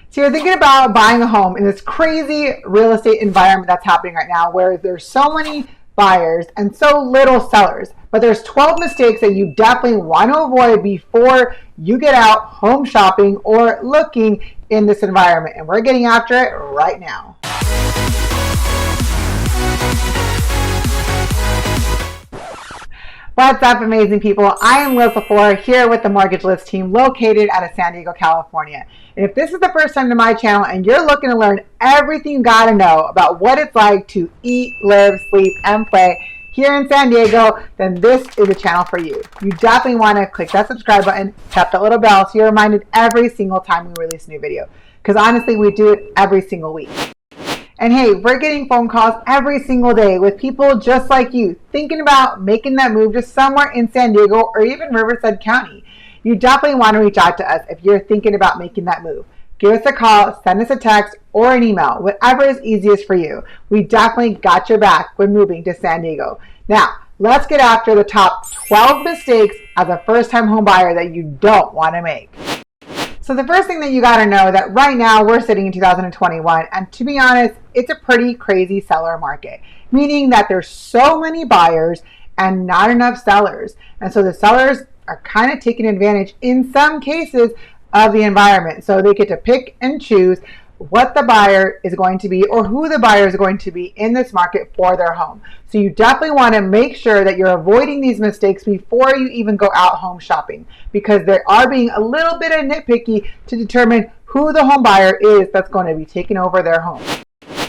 So you're thinking about buying a home in this crazy real estate environment that's happening right now where there's so many buyers and so little sellers. But there's 12 mistakes that you definitely want to avoid before you get out home shopping or looking in this environment. And we're getting after it right now. What's up, amazing people? I am Liz LaFleur here with the Mortgage List team located out of San Diego, California. And if this is the first time to my channel and you're looking to learn everything you gotta know about what it's like to eat, live, sleep, and play here in San Diego, then this is a channel for you. You definitely want to click that subscribe button, tap that little bell so you're reminded every single time we release a new video. Because honestly, we do it every single week. And hey, we're getting phone calls every single day with people just like you thinking about making that move to somewhere in San Diego or even Riverside County. You definitely want to reach out to us if you're thinking about making that move. Give us a call, send us a text, or an email, whatever is easiest for you. We definitely got your back when moving to San Diego. Now, let's get after the top 12 mistakes as a first-time home buyer that you don't want to make. So the first thing that you got to know that right now we're sitting in 2021, and to be honest, it's a pretty crazy seller market, meaning that there's so many buyers and not enough sellers. And so the sellers are kind of taking advantage in some cases of the environment. So they get to pick and choose what the buyer is going to be or who the buyer is going to be in this market for their home. So you definitely want to make sure that you're avoiding these mistakes before you even go out home shopping, because they are being a little bit of nitpicky to determine who the home buyer is that's going to be taking over their home.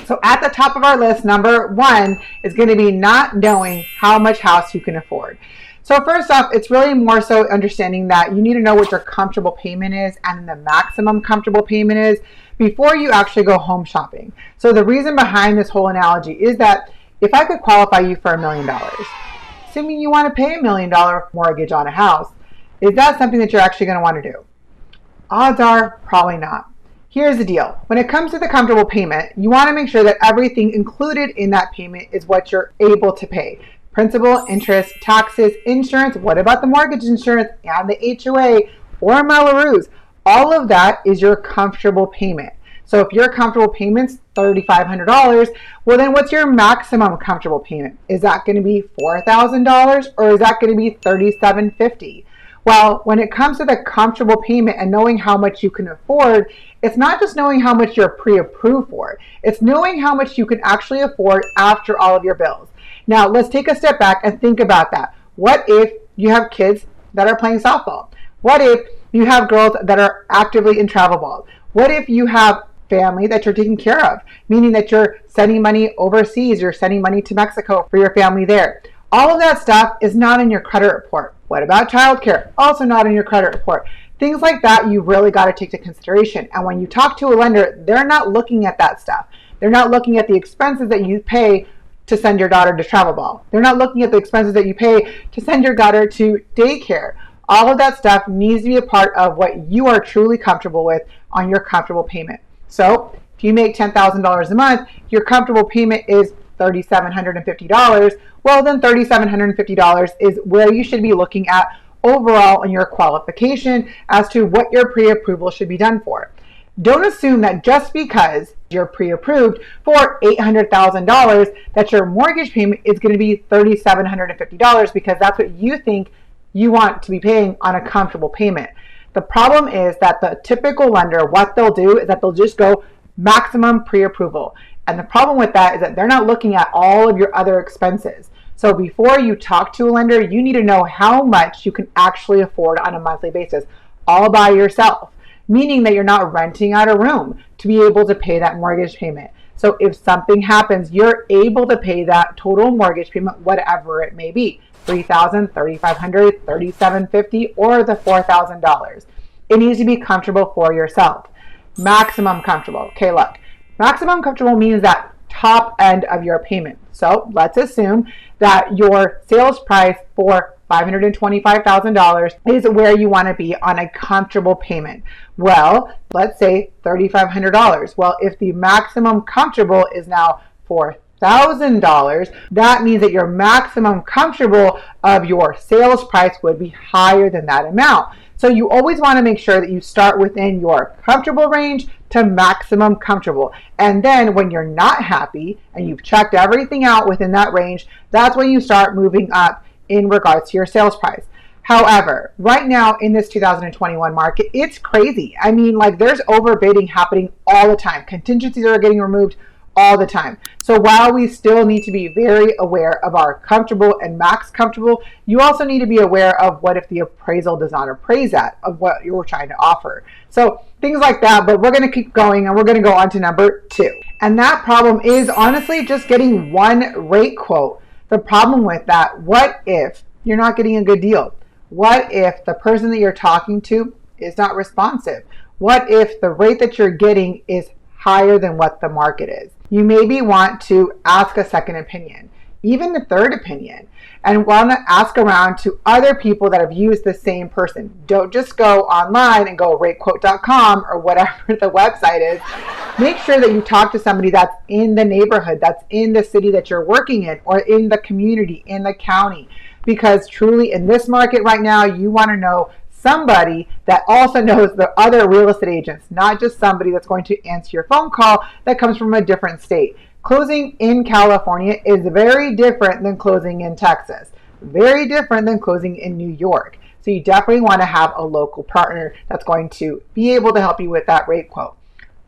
So at the top of our list, number one is going to be not knowing how much house you can afford. So first off, it's really more so understanding that you need to know what your comfortable payment is and the maximum comfortable payment is before you actually go home shopping. So the reason behind this whole analogy is that if I could qualify you for $1 million, assuming you want to pay $1 million mortgage on a house, is that something that you're actually going to want to do? Odds are probably not. Here's the deal. When it comes to the comfortable payment, you want to make sure that everything included in that payment is what you're able to pay. Principal, interest, taxes, insurance, what about the mortgage insurance and the HOA or Melrose? All of that is your comfortable payment. So if your comfortable payment's $3,500, well then what's your maximum comfortable payment? Is that going to be $4,000 or is that going to be $3,750? Well, when it comes to the comfortable payment and knowing how much you can afford, it's not just knowing how much you're pre-approved for. It's knowing how much you can actually afford after all of your bills. Now, let's take a step back and think about that. What if you have kids that are playing softball? What if you have girls that are actively in travel ball? What if you have family that you're taking care of, meaning that you're sending money overseas, you're sending money to Mexico for your family there? All of that stuff is not in your credit report. What about childcare? Also not in your credit report. Things like that you really got to take into consideration. And when you talk to a lender, they're not looking at that stuff. They're not looking at the expenses that you pay to send your daughter to travel ball. They're not looking at the expenses that you pay to send your daughter to daycare. All of that stuff needs to be a part of what you are truly comfortable with on your comfortable payment. So if you make $10,000 a month, your comfortable payment is $3,750. Well, then $3,750 is where you should be looking at overall in your qualification as to what your pre-approval should be done for. Don't assume that just because you're pre-approved for $800,000 that your mortgage payment is going to be $3,750 because that's what you think you want to be paying on a comfortable payment. The problem is that the typical lender, what they'll do is that they'll just go maximum pre-approval. And the problem with that is that they're not looking at all of your other expenses. So before you talk to a lender, you need to know how much you can actually afford on a monthly basis, all by yourself, meaning that you're not renting out a room to be able to pay that mortgage payment. So if something happens, you're able to pay that total mortgage payment, whatever it may be, $3,000, $3,500, $3,750, or the $4,000. It needs to be comfortable for yourself. Maximum comfortable. Okay, look, maximum comfortable means that top end of your payment. So let's assume that your sales price for $525,000 is where you want to be on a comfortable payment. Well, let's say $3,500. Well, if the maximum comfortable is now $4,000, that means that your maximum comfortable of your sales price would be higher than that amount. So you always want to make sure that you start within your comfortable range to maximum comfortable. And then when you're not happy and you've checked everything out within that range, that's when you start moving up in regards to your sales price. However, right now in this 2021 market, it's crazy. I mean, like, there's overbidding happening all the time. Contingencies are getting removed all the time. So while we still need to be very aware of our comfortable and max comfortable, you also need to be aware of what if the appraisal does not appraise that of what you're trying to offer. So things like that, but we're going to keep going and we're going to go on to number 2. And that problem is honestly just getting one rate quote. The problem with that, what if you're not getting a good deal? What if the person that you're talking to is not responsive? What if the rate that you're getting is higher than what the market is? You maybe want to ask a second opinion, even a third opinion, and want to ask around to other people that have used the same person. Don't just go online and go ratequote.com or whatever the website is. Make sure that you talk to somebody that's in the neighborhood, that's in the city that you're working in, or in the community, in the county. Because truly in this market right now, you want to know somebody that also knows the other real estate agents, not just somebody that's going to answer your phone call that comes from a different state. Closing in California is very different than closing in Texas, very different than closing in New York. So you definitely want to have a local partner that's going to be able to help you with that rate quote.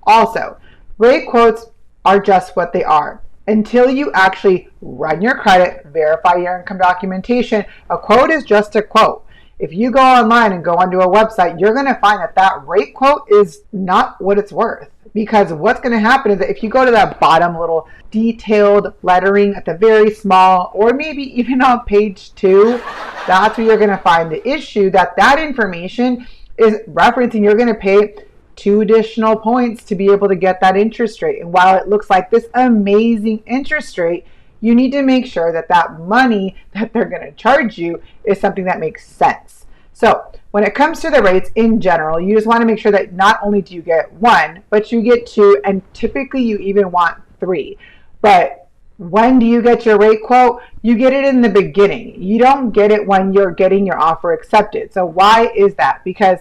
Also, rate quotes are just what they are. Until you actually run your credit, verify your income documentation, a quote is just a quote. If you go online and go onto a website, you're going to find that that rate quote is not what it's worth. Because what's going to happen is that if you go to that bottom little detailed lettering at the very small, or maybe even on page 2, that's where you're going to find the issue, that information is referencing you're going to pay 2 additional points to be able to get that interest rate. And while it looks like this amazing interest rate, you need to make sure that that money that they're going to charge you is something that makes sense. So when it comes to the rates in general, you just want to make sure that not only do you get 1, but you get 2, and typically you even want 3. But when do you get your rate quote? You get it in the beginning. You don't get it when you're getting your offer accepted. So why is that? Because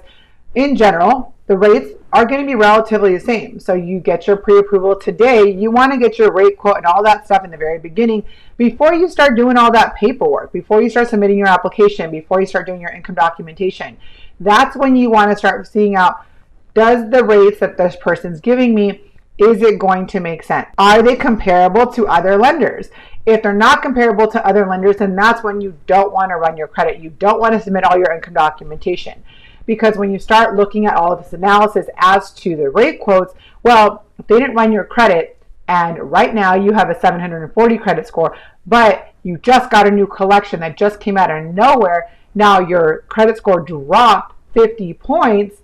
in general, the rates are going to be relatively the same. So you get your pre-approval today. You want to get your rate quote and all that stuff in the very beginning before you start doing all that paperwork, before you start submitting your application, before you start doing your income documentation. That's when you want to start seeing out, does the rates that this person's giving me, is it going to make sense? Are they comparable to other lenders? If they're not comparable to other lenders, then that's when you don't want to run your credit. You don't want to submit all your income documentation. Because when you start looking at all of this analysis as to the rate quotes, well, if they didn't run your credit and right now you have a 740 credit score, but you just got a new collection that just came out of nowhere, now your credit score dropped 50 points,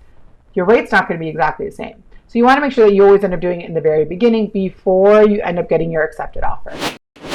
your rate's not going to be exactly the same. So you want to make sure that you always end up doing it in the very beginning before you end up getting your accepted offer.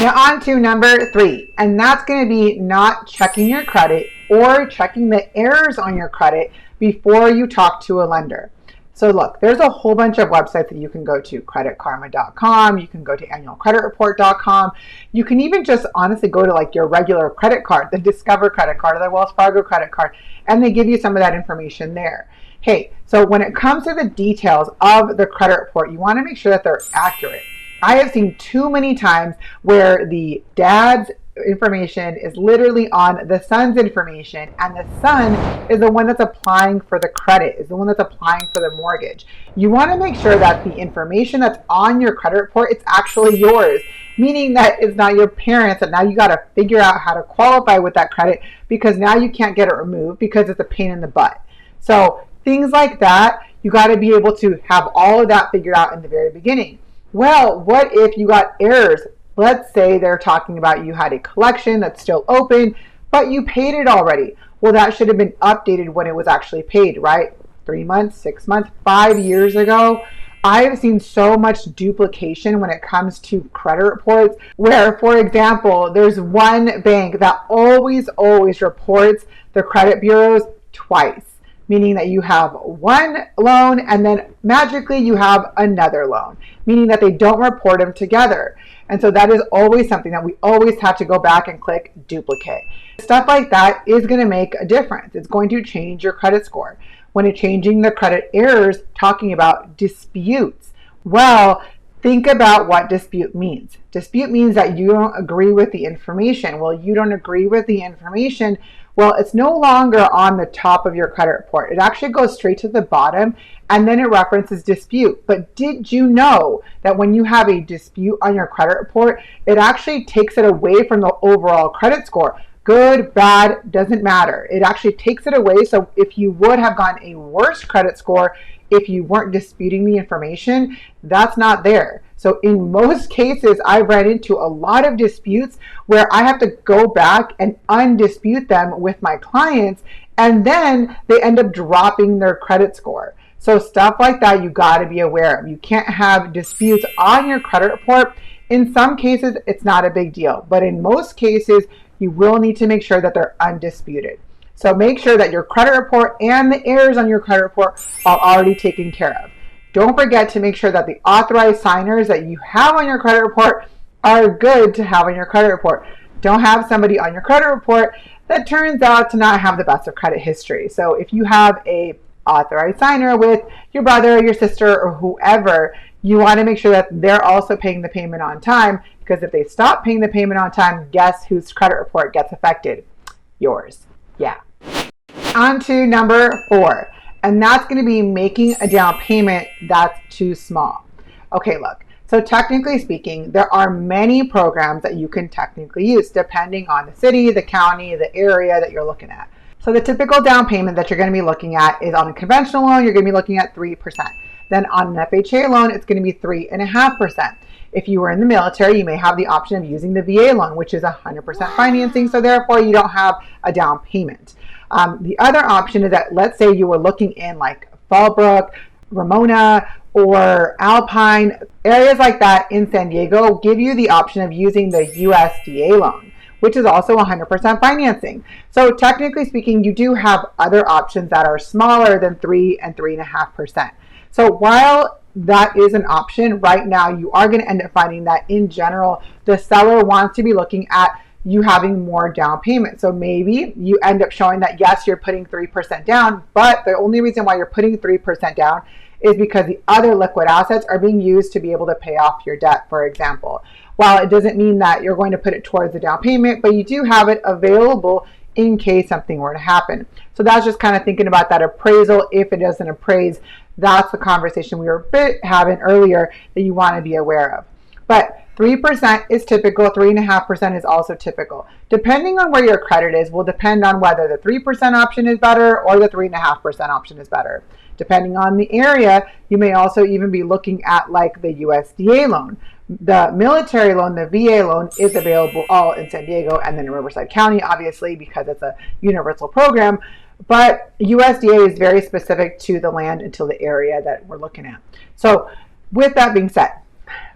Now on to number 3, and that's going to be not checking your credit or checking the errors on your credit before you talk to a lender. So look, there's a whole bunch of websites that you can go to, creditkarma.com, you can go to annualcreditreport.com, you can even just honestly go to like your regular credit card, the Discover credit card or the Wells Fargo credit card, and they give you some of that information there. Hey, so when it comes to the details of the credit report, you want to make sure that they're accurate. I have seen too many times where the dad's information is literally on the son's information, and the son is the one that's applying for the credit, is the one that's applying for the mortgage. You want to make sure that the information that's on your credit report, it's actually yours, meaning that it's not your parents, and now you got to figure out how to qualify with that credit because now you can't get it removed because it's a pain in the butt. So things like that, you got to be able to have all of that figured out in the very beginning. Well, what if you got errors? Let's say they're talking about you had a collection that's still open, but you paid it already. Well, that should have been updated when it was actually paid, right? 3 months, 6 months, 5 years ago. I have seen so much duplication when it comes to credit reports where, for example, there's one bank that always reports the credit bureaus twice, meaning that you have one loan and then magically you have another loan, meaning that they don't report them together. And so that is always something that we always have to go back and click duplicate. Stuff like that is going to make a difference. It's going to change your credit score. When it's changing the credit errors, talking about disputes, well, think about what dispute means. Dispute means that you don't agree with the information. Well, you don't agree with the information. Well, it's no longer on the top of your credit report. It actually goes straight to the bottom, and then it references dispute. But did you know that when you have a dispute on your credit report, it actually takes it away from the overall credit score? Good, bad, doesn't matter. It actually takes it away. So if you would have gotten a worse credit score if you weren't disputing the information, that's not there. So in most cases, I've ran into a lot of disputes where I have to go back and undispute them with my clients, and then they end up dropping their credit score. So stuff like that you got to be aware of. You can't have disputes on your credit report. In some cases, it's not a big deal, but in most cases, you will need to make sure that they're undisputed. So make sure that your credit report and the errors on your credit report are already taken care of. Don't forget to make sure that the authorized signers that you have on your credit report are good to have on your credit report. Don't have somebody on your credit report that turns out to not have the best of credit history. So if you have a authorized signer with your brother or your sister or whoever, you want to make sure that they're also paying the payment on time, because if they stop paying the payment on time, guess whose credit report gets affected? Yours. Yeah. On to number 4, and that's going to be making a down payment that's too small. Okay, look, so technically speaking, there are many programs that you can technically use depending on the city, the county, the area that you're looking at. So the typical down payment that you're going to be looking at is on a conventional loan, you're going to be looking at 3%. Then on an FHA loan, it's going to be 3.5%. If you were in the military, you may have the option of using the VA loan, which is 100% financing, so therefore you don't have a down payment. The other option is that, let's say you were looking in like Fallbrook, Ramona, or Alpine, areas like that in San Diego give you the option of using the USDA loan, which is also 100% financing. So technically speaking, you do have other options that are smaller than 3 and 3.5%. So while that is an option, right now you are going to end up finding that in general, the seller wants to be looking at you having more down payment. So maybe you end up showing that yes, you're putting 3% down, but the only reason why you're putting 3% down is because the other liquid assets are being used to be able to pay off your debt, for example. While it doesn't mean that you're going to put it towards the down payment, but you do have it available in case something were to happen. So that's just kind of thinking about that appraisal. If it doesn't appraise, that's the conversation we were having earlier that you want to be aware of. But 3% is typical, 3.5% is also typical. Depending on where your credit is will depend on whether the 3% option is better or the 3.5% option is better. Depending on the area, you may also even be looking at like the USDA loan. The military loan, the VA loan, is available all in San Diego and then in Riverside County, obviously, because it's a universal program. But USDA is very specific to the land and to the area that we're looking at. So with that being said,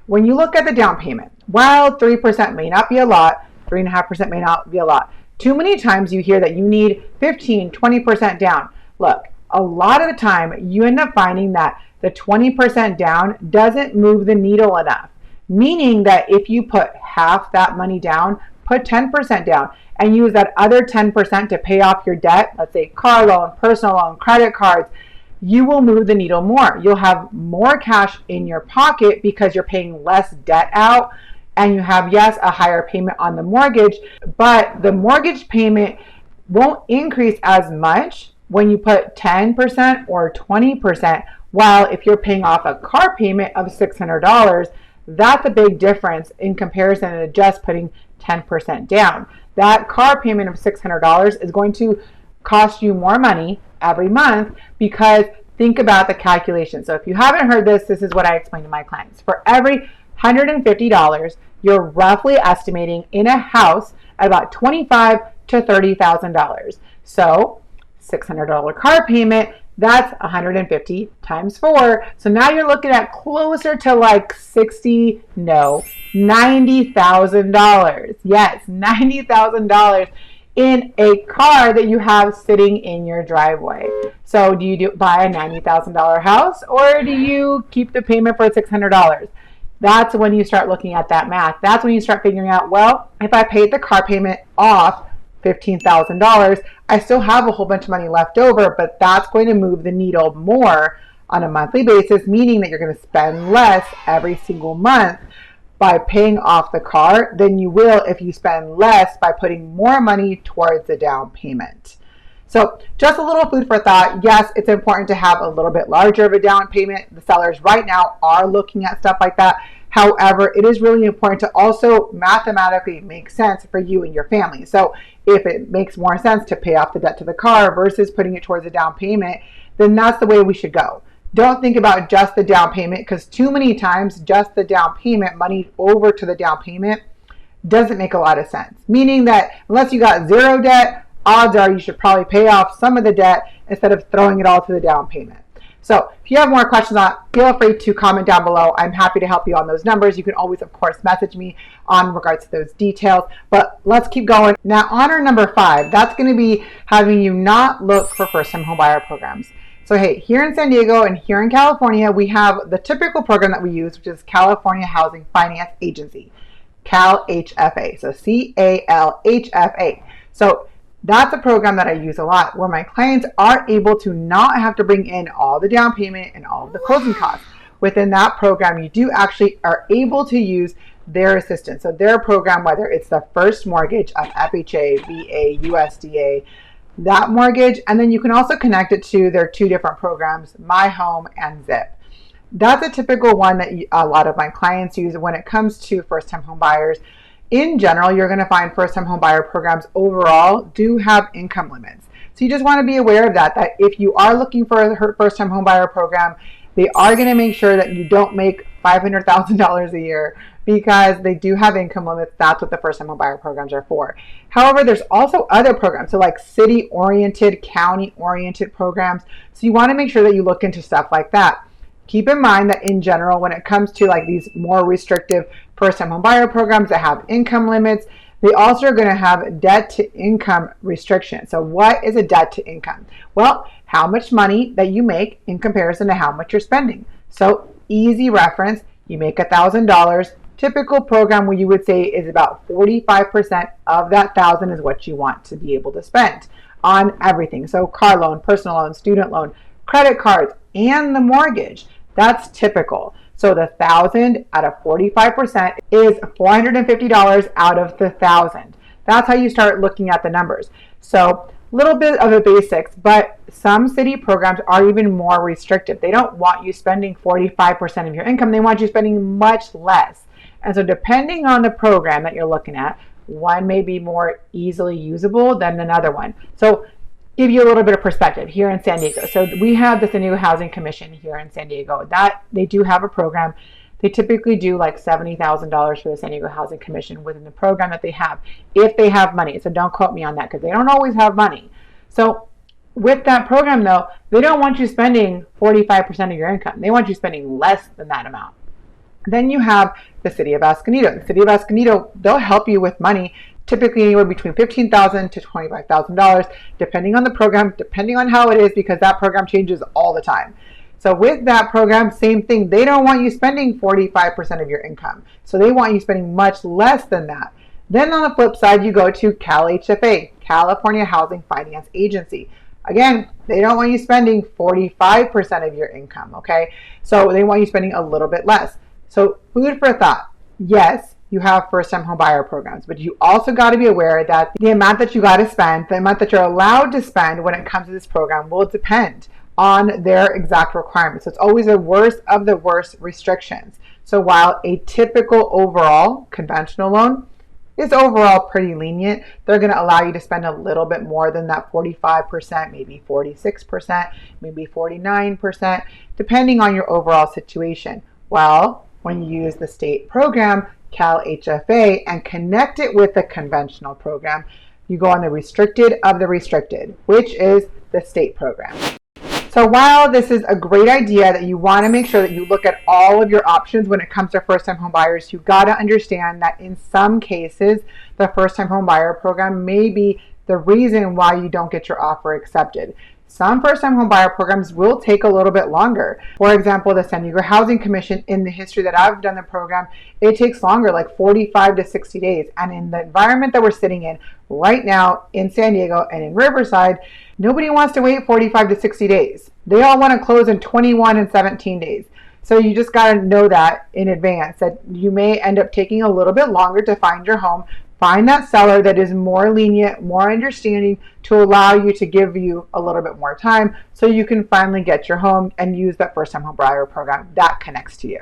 when you look at the down payment, while 3% may not be a lot, 3.5% may not be a lot, too many times you hear that you need 15, 20% down. Look, a lot of the time you end up finding that the 20% down doesn't move the needle enough. Meaning that if you put half that money down, put 10% down and use that other 10% to pay off your debt, let's say car loan, personal loan, credit cards, you will move the needle more. You'll have more cash in your pocket because you're paying less debt out, and you have, yes, a higher payment on the mortgage, but the mortgage payment won't increase as much when you put 10% or 20%, while if you're paying off a car payment of $600, that's a big difference in comparison to just putting 10% down. That car payment of $600 is going to cost you more money every month, because think about the calculation. So if you haven't heard this, this is what I explain to my clients. For every $150, you're roughly estimating in a house at about $25,000 to $30,000. So $600 car payment, that's 150 times 4. So now you're looking at closer to like $90,000. Yes, $90,000 in a car that you have sitting in your driveway. So do you buy a $90,000 house, or do you keep the payment for $600? That's when you start looking at that math. That's when you start figuring out, well, if I paid the car payment off $15,000, I still have a whole bunch of money left over, but that's going to move the needle more on a monthly basis, meaning that you're going to spend less every single month by paying off the car than you will if you spend less by putting more money towards the down payment. So just a little food for thought. Yes, it's important to have a little bit larger of a down payment. The sellers right now are looking at stuff like that. However, it is really important to also mathematically make sense for you and your family. So if it makes more sense to pay off the debt to the car versus putting it towards a down payment, then that's the way we should go. Don't think about just the down payment, because too many times just the down payment, money over to the down payment, doesn't make a lot of sense. Meaning that unless you got zero debt, odds are you should probably pay off some of the debt instead of throwing it all to the down payment. So if you have more questions on it, feel free to comment down below. I'm happy to help you on those numbers. You can always, of course, message me on regards to those details. But let's keep going. Now, honor number 5, that's going to be having you not look for first-time homebuyer programs. So hey, here in San Diego and here in California, we have the typical program that we use, which is California Housing Finance Agency, CalHFA. So CalHFA. So that's a program that I use a lot, where my clients are able to not have to bring in all the down payment and all of the closing costs. Within that program, you do actually are able to use their assistance. So their program, whether it's the first mortgage of FHA, VA, USDA, that mortgage, and then you can also connect it to their 2 different programs, My Home and Zip. That's a typical one that a lot of my clients use when it comes to first-time home buyers. In general, you're going to find first-time home buyer programs overall do have income limits. So you just want to be aware of that if you are looking for a first-time home buyer program, they are going to make sure that you don't make $500,000 a year, because they do have income limits. That's what the first-time home buyer programs are for. However, there's also other programs, so like city-oriented, county-oriented programs. So you want to make sure that you look into stuff like that. Keep in mind that in general, when it comes to like these more restrictive first-time home buyer programs that have income limits, they also are going to have debt to income restrictions. So what is a debt to income? Well, how much money that you make in comparison to how much you're spending. So easy reference, you make $1,000. Typical program where you would say is about 45% of that $1,000 is what you want to be able to spend on everything. So car loan, personal loan, student loan, credit cards, and the mortgage. That's typical. So the $1,000 out of 45% is $450 out of the $1,000. That's how you start looking at the numbers. So a little bit of the basics, but some city programs are even more restrictive. They don't want you spending 45% of your income. They want you spending much less. And so depending on the program that you're looking at, one may be more easily usable than another one. So give you a little bit of perspective here in San Diego. So we have the San Diego Housing Commission here in San Diego. That they do have a program. They typically do like $70,000 for the San Diego Housing Commission within the program that they have, if they have money. So don't quote me on that, because they don't always have money. So with that program though, they don't want you spending 45% of your income. They want you spending less than that amount. Then you have the City of Escondido. The City of Escondido, they'll help you with money, typically anywhere between $15,000 to $25,000, depending on the program, depending on how it is, because that program changes all the time. So with that program, same thing. They don't want you spending 45% of your income. So they want you spending much less than that. Then on the flip side, you go to CalHFA, California Housing Finance Agency. Again, they don't want you spending 45% of your income, okay? So they want you spending a little bit less. So food for thought. Yes, you have first-time home buyer programs, but you also got to be aware that the amount that you got to spend, the amount that you're allowed to spend when it comes to this program will depend on their exact requirements. So it's always the worst of the worst restrictions. So while a typical overall conventional loan is overall pretty lenient, they're going to allow you to spend a little bit more than that 45%, maybe 46%, maybe 49%, depending on your overall situation. Well, when you use the state program, CalHFA, and connect it with the conventional program, you go on the restricted of the restricted, which is the state program. So while this is a great idea that you want to make sure that you look at all of your options when it comes to first-time home buyers, you've got to understand that in some cases, the first-time home buyer program may be the reason why you don't get your offer accepted. Some first-time home buyer programs will take a little bit longer. For example, the San Diego Housing Commission, in the history that I've done the program, it takes longer, like 45 to 60 days. And in the environment that we're sitting in right now in San Diego and in Riverside, nobody wants to wait 45 to 60 days. They all want to close in 21 and 17 days. So you just got to know that in advance, that you may end up taking a little bit longer to find your home. Find that seller that is more lenient, more understanding, to allow you to give you a little bit more time so you can finally get your home and use that first-time home buyer program that connects to you.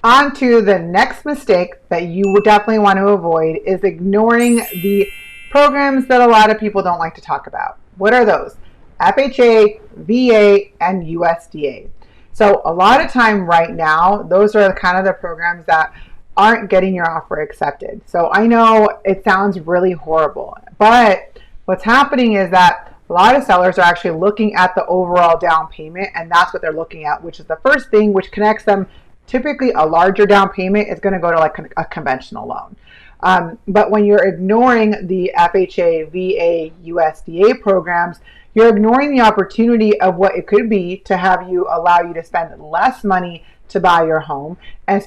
On to the next mistake that you would definitely want to avoid is ignoring the programs that a lot of people don't like to talk about. What are those? FHA, VA, and USDA. So a lot of time right now, those are kind of the programs that aren't getting your offer accepted. So I know it sounds really horrible, but what's happening is that a lot of sellers are actually looking at the overall down payment, and that's what they're looking at, which is the first thing which connects them. Typically a larger down payment is going to go to like a conventional loan. But when you're ignoring the FHA, VA, USDA programs, you're ignoring the opportunity of what it could be to have you allow you to spend less money to buy your home and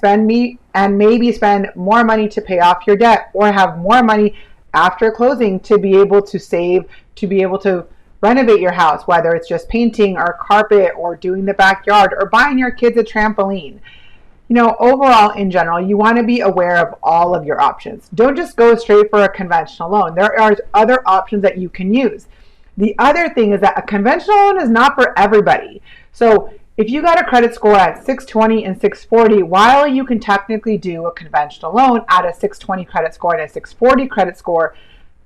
maybe spend more money to pay off your debt, or have more money after closing to be able to save, to be able to renovate your house, whether it's just painting or carpet or doing the backyard or buying your kids a trampoline. You know, overall, in general, you want to be aware of all of your options. Don't just go straight for a conventional loan. There are other options that you can use. The other thing is that a conventional loan is not for everybody. So if you got a credit score at 620 and 640, while you can technically do a conventional loan at a 620 credit score and a 640 credit score,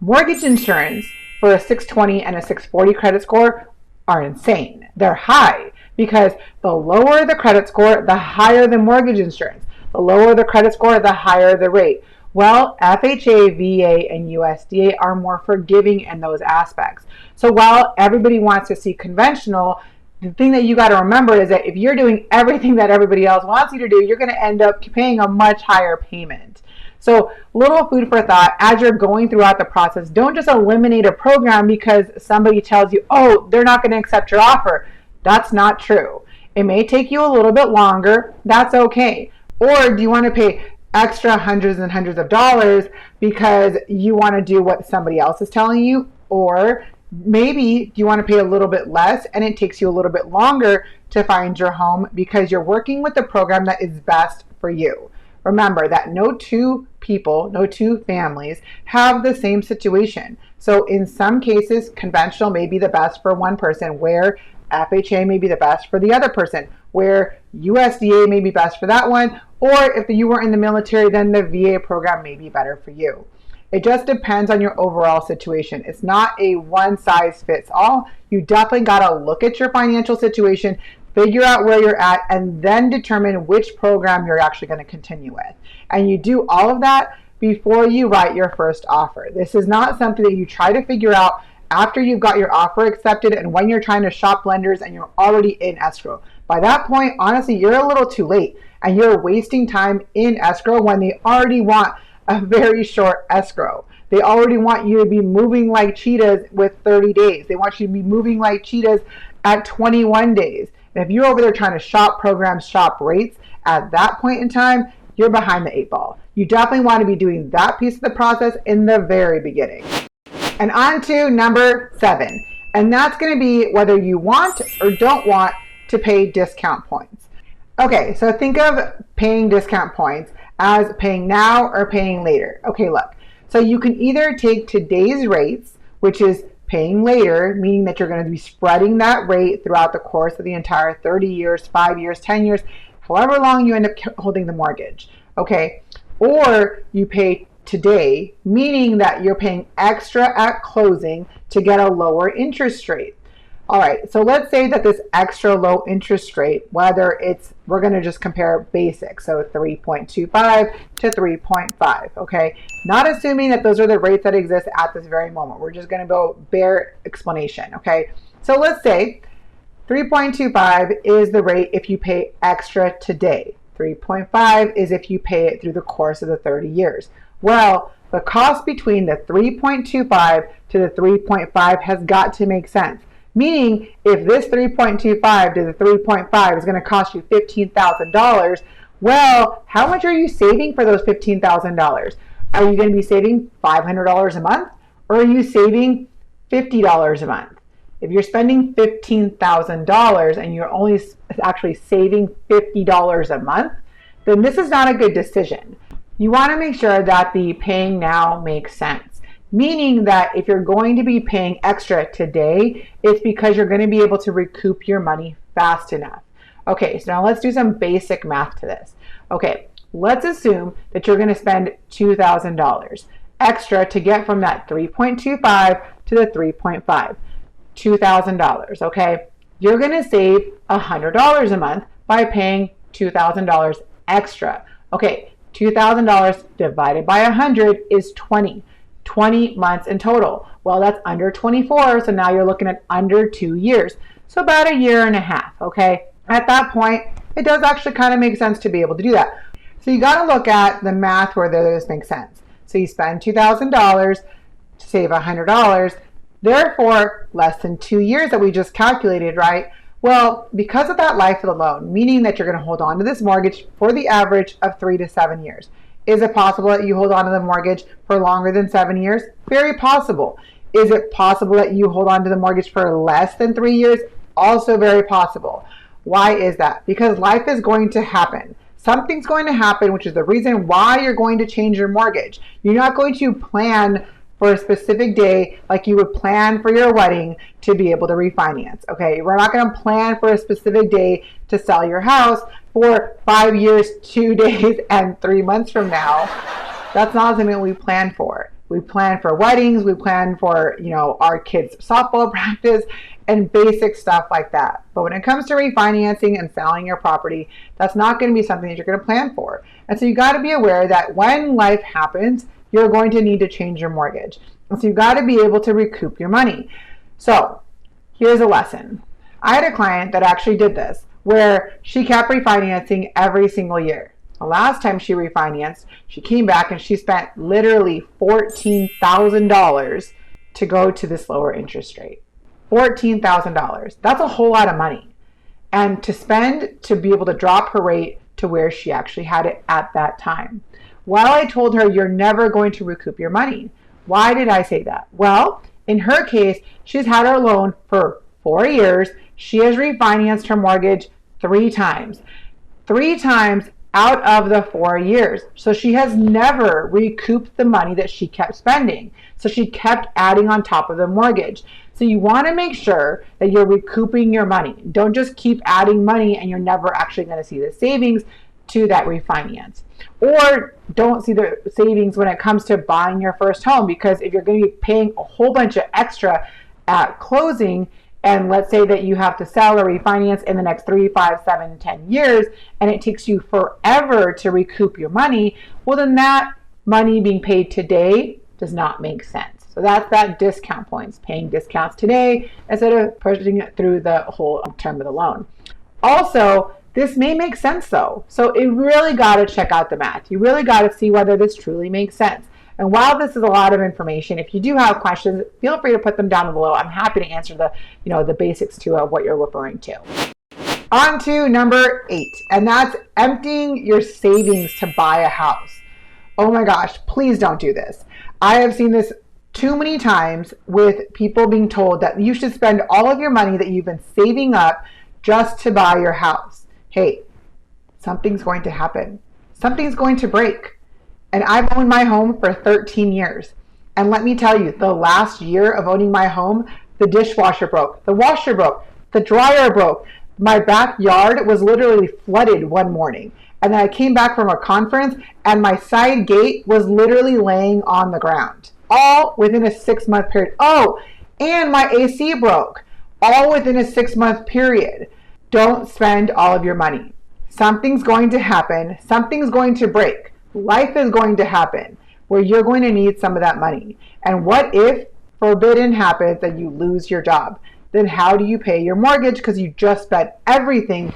mortgage insurance for a 620 and a 640 credit score are insane. They're high because the lower the credit score, the higher the mortgage insurance. The lower the credit score, the higher the rate. Well, FHA, VA, and USDA are more forgiving in those aspects. So while everybody wants to see conventional, the thing that you got to remember is that if you're doing everything that everybody else wants you to do, you're going to end up paying a much higher payment. So little food for thought as you're going throughout the process. Don't just eliminate a program because somebody tells you, oh, they're not going to accept your offer. That's not true. It may take you a little bit longer. That's okay. Or do you want to pay extra hundreds and hundreds of dollars because you want to do what somebody else is telling you? Or maybe you want to pay a little bit less and it takes you a little bit longer to find your home because you're working with the program that is best for you. Remember that no two people, no two families have the same situation. So in some cases, conventional may be the best for one person, where FHA may be the best for the other person, where USDA may be best for that one, or if you were in the military, then the VA program may be better for you. It just depends on your overall situation. It's not a one size fits all. You definitely got to look at your financial situation, figure out where you're at, and then determine which program you're actually going to continue with. And you do all of that before you write your first offer. This is not something that you try to figure out after you've got your offer accepted and when you're trying to shop lenders and you're already in escrow. By that point, honestly, you're a little too late and you're wasting time in escrow when they already want a very short escrow. They already want you to be moving like cheetahs with 30 days. They want you to be moving like cheetahs at 21 days. And if you're over there trying to shop programs, shop rates, at that point in time, you're behind the 8 ball. You definitely want to be doing that piece of the process in the very beginning. And on to number 7. And that's going to be whether you want or don't want to pay discount points. Okay, so think of paying discount points as paying now or paying later. Okay, look. So you can either take today's rates, which is paying later, meaning that you're going to be spreading that rate throughout the course of the entire 30 years, 5 years, 10 years, however long you end up holding the mortgage. Okay, or you pay today, meaning that you're paying extra at closing to get a lower interest rate. All right, so let's say that this extra low interest rate, whether it's, we're going to just compare basic, so 3.25 to 3.5, okay? Not assuming that those are the rates that exist at this very moment. We're just going to go bare explanation, okay? So let's say 3.25 is the rate if you pay extra today. 3.5 is if you pay it through the course of the 30 years. Well, the cost between the 3.25 to the 3.5 has got to make sense. Meaning, if this 3.25 to the 3.5 is going to cost you $15,000, well, how much are you saving for those $15,000? Are you going to be saving $500 a month, or are you saving $50 a month? If you're spending $15,000 and you're only actually saving $50 a month, then this is not a good decision. You want to make sure that the paying now makes sense. Meaning that if you're going to be paying extra today, it's because you're going to be able to recoup your money fast enough. Okay, so now let's do some basic math to this. Okay, let's assume that you're going to spend $2,000 extra to get from that 3.25 to the 3.5. $2,000, okay? You're going to save $100 a month by paying $2,000 extra. Okay, $2,000 divided by 100 is 20 months in total. Well, that's under 24, so now you're looking at under 2 years. So about a year and a half, okay? At that point, it does actually kind of make sense to be able to do that. So you got to look at the math where this makes sense. So you spend $2,000 to save $100, therefore less than 2 years that we just calculated, right? Well, because of that life of the loan, meaning that you're going to hold on to this mortgage for the average of 3 to 7 years. Is it possible that you hold on to the mortgage for longer than 7 years? Very possible. Is it possible that you hold on to the mortgage for less than 3 years? Also very possible. Why is that? Because life is going to happen. Something's going to happen, which is the reason why you're going to change your mortgage. You're not going to plan for a specific day like you would plan for your wedding to be able to refinance. Okay, we're not going to plan for a specific day to sell your house for 5 years, 2 days, and 3 months from now. That's not something we plan for. We plan for weddings, we plan for, our kids' softball practice and basic stuff like that. But when it comes to refinancing and selling your property, that's not going to be something that you're going to plan for. And so you got to be aware that when life happens, you're going to need to change your mortgage. And so you've got to be able to recoup your money. So here's a lesson. I had a client that actually did this, where she kept refinancing every single year. The last time she refinanced, she came back and she spent literally $14,000 to go to this lower interest rate. $14,000. That's a whole lot of money. And to spend to be able to drop her rate to where she actually had it at that time. While I told her you're never going to recoup your money. Why did I say that? Well, in her case, she's had her loan for 4 years. She has refinanced her mortgage 3 times. 3 times out of the 4 years. So she has never recouped the money that she kept spending. So she kept adding on top of the mortgage. So you want to make sure that you're recouping your money. Don't just keep adding money and you're never actually going to see the savings to that refinance. Or don't see the savings when it comes to buying your first home, because if you're going to be paying a whole bunch of extra at closing, and let's say that you have to sell or refinance in the next 3, 5, 7, 10 years, and it takes you forever to recoup your money, well, then that money being paid today does not make sense. So that's that discount points, paying discounts today instead of pushing it through the whole term of the loan. Also, this may make sense though. So you really got to check out the math. You really got to see whether this truly makes sense. And while this is a lot of information, if you do have questions, feel free to put them down below. I'm happy to answer the basics to what you're referring to. On to number 8, and that's emptying your savings to buy a house. Oh my gosh, please don't do this. I have seen this too many times with people being told that you should spend all of your money that you've been saving up just to buy your house. Hey, something's going to happen. Something's going to break. And I've owned my home for 13 years. And let me tell you, the last year of owning my home, the dishwasher broke, the washer broke, the dryer broke. My backyard was literally flooded one morning. And then I came back from a conference and my side gate was literally laying on the ground. All within a 6-month period. Oh, and my AC broke. All within a 6-month period. Don't spend all of your money. Something's going to happen. Something's going to break. Life is going to happen where you're going to need some of that money. And what if, forbidden, happens that you lose your job? Then how do you pay your mortgage? Because you just spent everything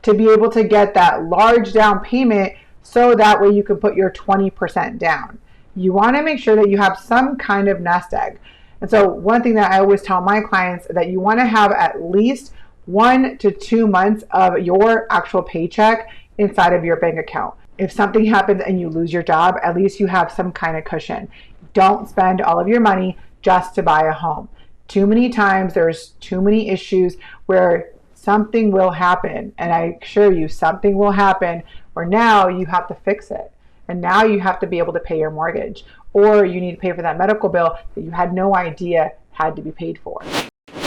to be able to get that large down payment so that way you can put your 20% down. You want to make sure that you have some kind of nest egg. And so one thing that I always tell my clients is that you want to have at least 1 to 2 months of your actual paycheck inside of your bank account. If something happens and you lose your job, at least you have some kind of cushion. Don't spend all of your money just to buy a home. Too many times there's too many issues where something will happen, and I assure you something will happen where now you have to fix it, and now you have to be able to pay your mortgage, or you need to pay for that medical bill that you had no idea had to be paid for.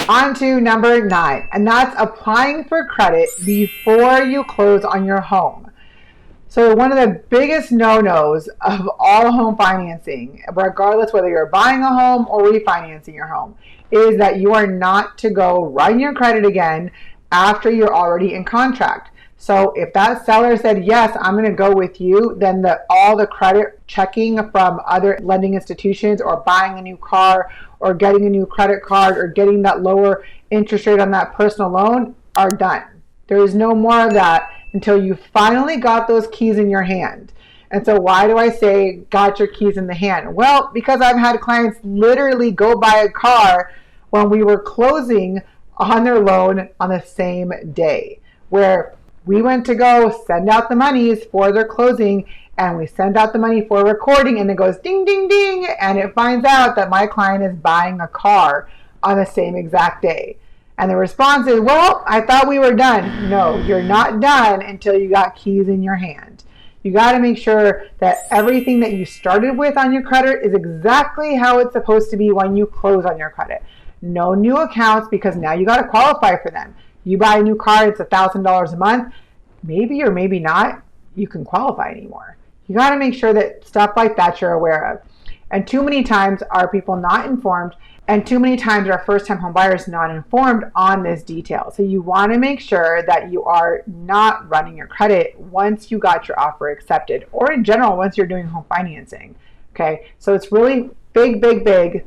On to number 9, and that's applying for credit before you close on your home. So one of the biggest no-nos of all home financing, regardless whether you're buying a home or refinancing your home, is that you are not to go run your credit again after you're already in contract. So if that seller said, yes, I'm going to go with you, then all the credit checking from other lending institutions, or buying a new car, or getting a new credit card, or getting that lower interest rate on that personal loan are done. There is no more of that until you finally got those keys in your hand. And so why do I say got your keys in the hand? Well, because I've had clients literally go buy a car when we were closing on their loan on the same day, where we went to go send out the monies for their closing, and we send out the money for recording, and it goes ding, ding, ding, and it finds out that my client is buying a car on the same exact day. And the response is, well, I thought we were done. No, you're not done until you got keys in your hand. You got to make sure that everything that you started with on your credit is exactly how it's supposed to be when you close on your credit. No new accounts, because now you got to qualify for them. You buy a new car, it's $1,000 a month. Maybe or maybe not, you can qualify anymore. You got to make sure that stuff like that you're aware of. And too many times are people not informed, and too many times are first-time home buyers not informed on this detail. So you want to make sure that you are not running your credit once you got your offer accepted, or in general once you're doing home financing. Okay, so it's really big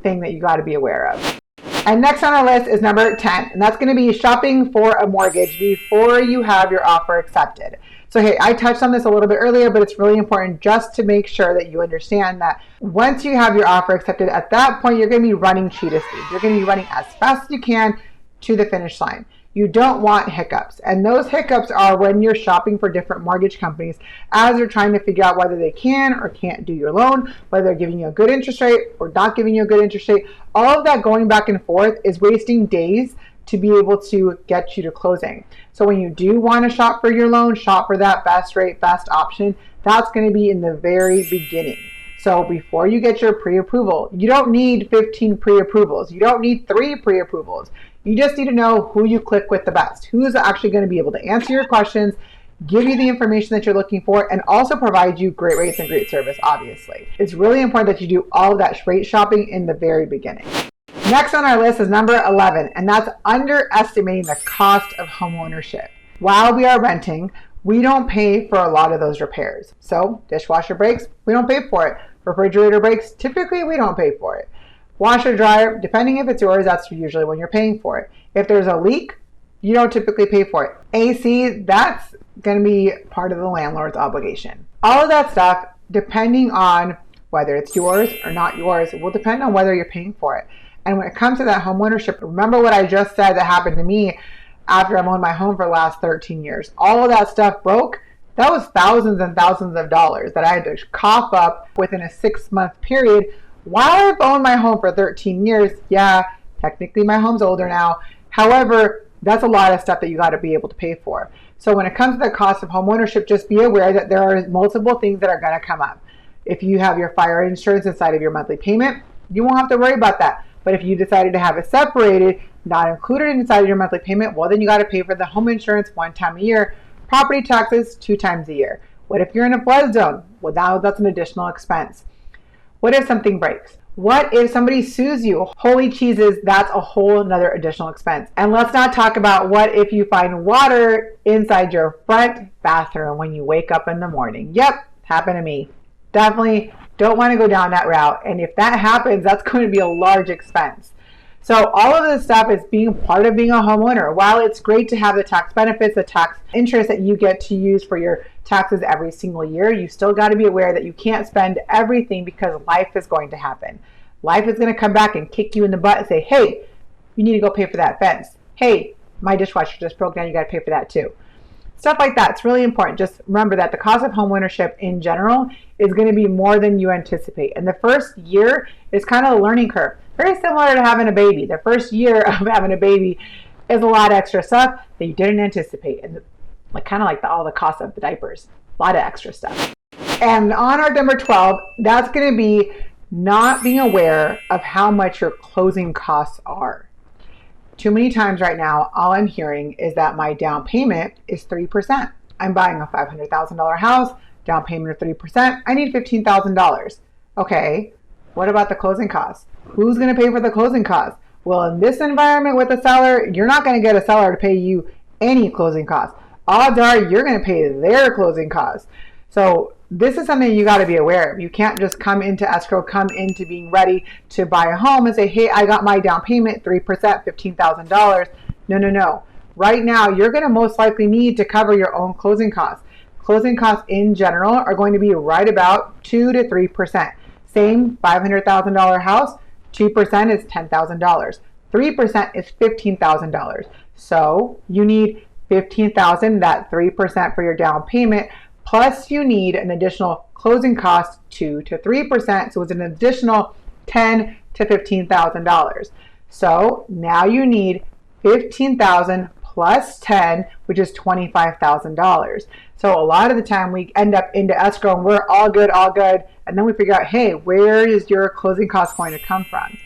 thing that you got to be aware of. And next on our list is number 10, and that's going to be shopping for a mortgage before you have your offer accepted. So hey, I touched on this a little bit earlier, but it's really important just to make sure that you understand that once you have your offer accepted, at that point, you're going to be running cheetah speed. You're going to be running as fast as you can to the finish line. You don't want hiccups. And those hiccups are when you're shopping for different mortgage companies as they're trying to figure out whether they can or can't do your loan, whether they're giving you a good interest rate or not giving you a good interest rate. All of that going back and forth is wasting days to be able to get you to closing. So when you do want to shop for your loan, shop for that best rate, best option. That's going to be in the very beginning. So before you get your pre-approval, you don't need 15 pre-approvals. You don't need 3 pre-approvals. You just need to know who you click with the best, who's actually going to be able to answer your questions, give you the information that you're looking for, and also provide you great rates and great service, obviously. It's really important that you do all of that rate shopping in the very beginning. Next on our list is number 11, and that's underestimating the cost of homeownership. While we are renting, we don't pay for a lot of those repairs. So dishwasher breaks, we don't pay for it. Refrigerator breaks, typically we don't pay for it. Washer, dryer, depending if it's yours, that's usually when you're paying for it. If there's a leak, you don't typically pay for it. AC, that's going to be part of the landlord's obligation. All of that stuff, depending on whether it's yours or not yours, will depend on whether you're paying for it. And when it comes to that home ownership, remember what I just said that happened to me after I've owned my home for the last 13 years. All of that stuff broke. That was thousands and thousands of dollars that I had to cough up within a 6-month period while I've owned my home for 13 years. Yeah, technically my home's older now. However, that's a lot of stuff that you got to be able to pay for. So when it comes to the cost of home ownership, just be aware that there are multiple things that are going to come up. If you have your fire insurance inside of your monthly payment, you won't have to worry about that. But if you decided to have it separated, not included inside of your monthly payment, well, then you got to pay for the home insurance 1 time a year, property taxes 2 times a year. What if you're in a flood zone? Well, now that's an additional expense. What if something breaks? What if somebody sues you? Holy cheeses, that's a whole nother additional expense. And let's not talk about what if you find water inside your front bathroom when you wake up in the morning. Yep, happened to me. Definitely don't want to go down that route. And if that happens, that's going to be a large expense. So all of this stuff is being part of being a homeowner. While it's great to have the tax benefits, the tax interest that you get to use for your taxes every single year, you still got to be aware that you can't spend everything because life is going to happen. life is going to come back and kick you in the butt and say, hey, you need to go pay for that fence. Hey, my dishwasher just broke down. You got to pay for that too. Stuff like that. It's really important. Just remember that the cost of homeownership in general is going to be more than you anticipate. And the first year is kind of a learning curve. Very similar to having a baby. The first year of having a baby is a lot of extra stuff that you didn't anticipate. And kind of like all the cost of the diapers. A lot of extra stuff. And on our number 12, that's going to be not being aware of how much your closing costs are. Too many times right now, all I'm hearing is that my down payment is 3%. I'm buying a $500,000 house, down payment of 3%. I need $15,000. Okay, what about the closing costs? Who's going to pay for the closing costs? Well, in this environment with a seller, you're not going to get a seller to pay you any closing costs. Odds are you're going to pay their closing costs. So this is something you got to be aware of. You can't just come into escrow, come into being ready to buy a home and say, hey, I got my down payment, 3%, $15,000. No. Right now, you're going to most likely need to cover your own closing costs. Closing costs in general are going to be right about 2 to 3%. Same $500,000 house, 2% is $10,000. 3% is $15,000. So you need $15,000, that 3% for your down payment, plus you need an additional closing cost 2 to 3%, so it's an additional $10,000 to $15,000. So now you need $15,000 plus 10, which is $25,000. So a lot of the time we end up into escrow and we're all good, and then we figure out, hey, where is your closing cost going to come from?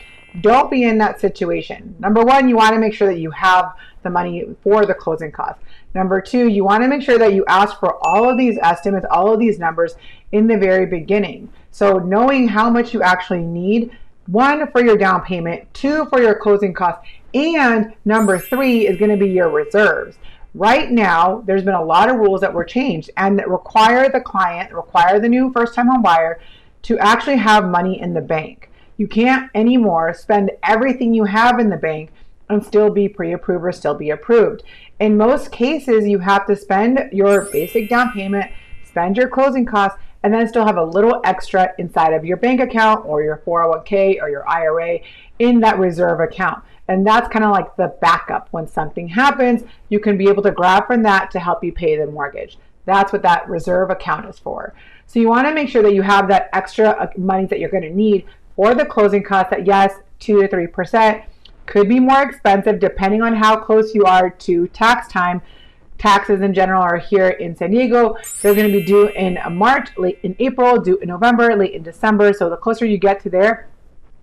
Don't be in that situation. Number one, you want to make sure that you have the money for the closing costs. Number two, you want to make sure that you ask for all of these estimates, all of these numbers in the very beginning. So knowing how much you actually need, one, for your down payment, two, for your closing costs, and number three is going to be your reserves. Right now, there's been a lot of rules that were changed and that require the client, require the new first-time home buyer to actually have money in the bank. You can't anymore spend everything you have in the bank and still be pre-approved or still be approved. In most cases, you have to spend your basic down payment, spend your closing costs, and then still have a little extra inside of your bank account or your 401k or your IRA in that reserve account. And that's kind of like the backup. When something happens, you can be able to grab from that to help you pay the mortgage. That's what that reserve account is for. So you want to make sure that you have that extra money that you're going to need for the closing costs that, yes, 2 to 3%. Could be more expensive depending on how close you are to tax time. Taxes in general are here in San Diego. They're going to be due in March, late in April, due in November, late in December. So the closer you get to there,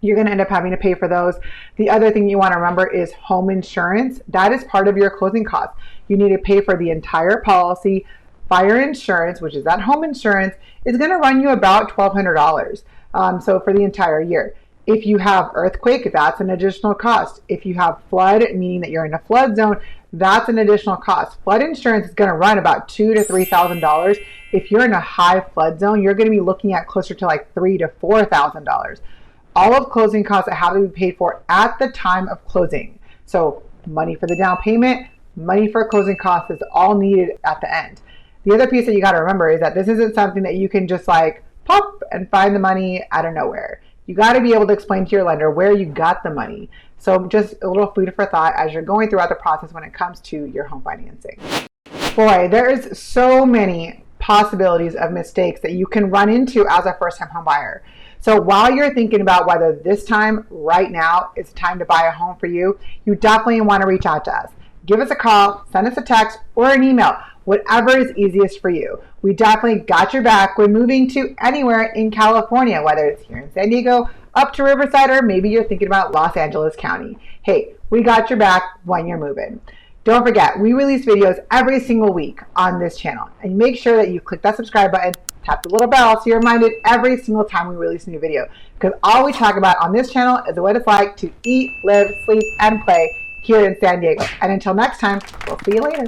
you're going to end up having to pay for those. The other thing you want to remember is home insurance. That is part of your closing costs. You need to pay for the entire policy. Fire insurance, which is that home insurance, is going to run you about $1,200. So for the entire year. If you have earthquake, that's an additional cost. If you have flood, meaning that you're in a flood zone, that's an additional cost. Flood insurance is going to run about $2,000 to $3,000. If you're in a high flood zone, you're going to be looking at closer to like $3,000 to $4,000. All of closing costs that have to be paid for at the time of closing. So money for the down payment, money for closing costs is all needed at the end. The other piece that you got to remember is that this isn't something that you can just like pop and find the money out of nowhere. You got to be able to explain to your lender where you got the money. So just a little food for thought as you're going throughout the process when it comes to your home financing. Boy, there's so many possibilities of mistakes that you can run into as a first-time home buyer. So while you're thinking about whether this time, right now, is time to buy a home for you, you definitely want to reach out to us. Give us a call, send us a text, or an email, whatever is easiest for you. We definitely got your back when moving to anywhere in California, whether it's here in San Diego, up to Riverside, or maybe you're thinking about Los Angeles County. Hey, we got your back when you're moving. Don't forget, we release videos every single week on this channel. And make sure that you click that subscribe button, tap the little bell so you're reminded every single time we release a new video. Because all we talk about on this channel is what it's like to eat, live, sleep, and play here in San Diego. And until next time, we'll see you later.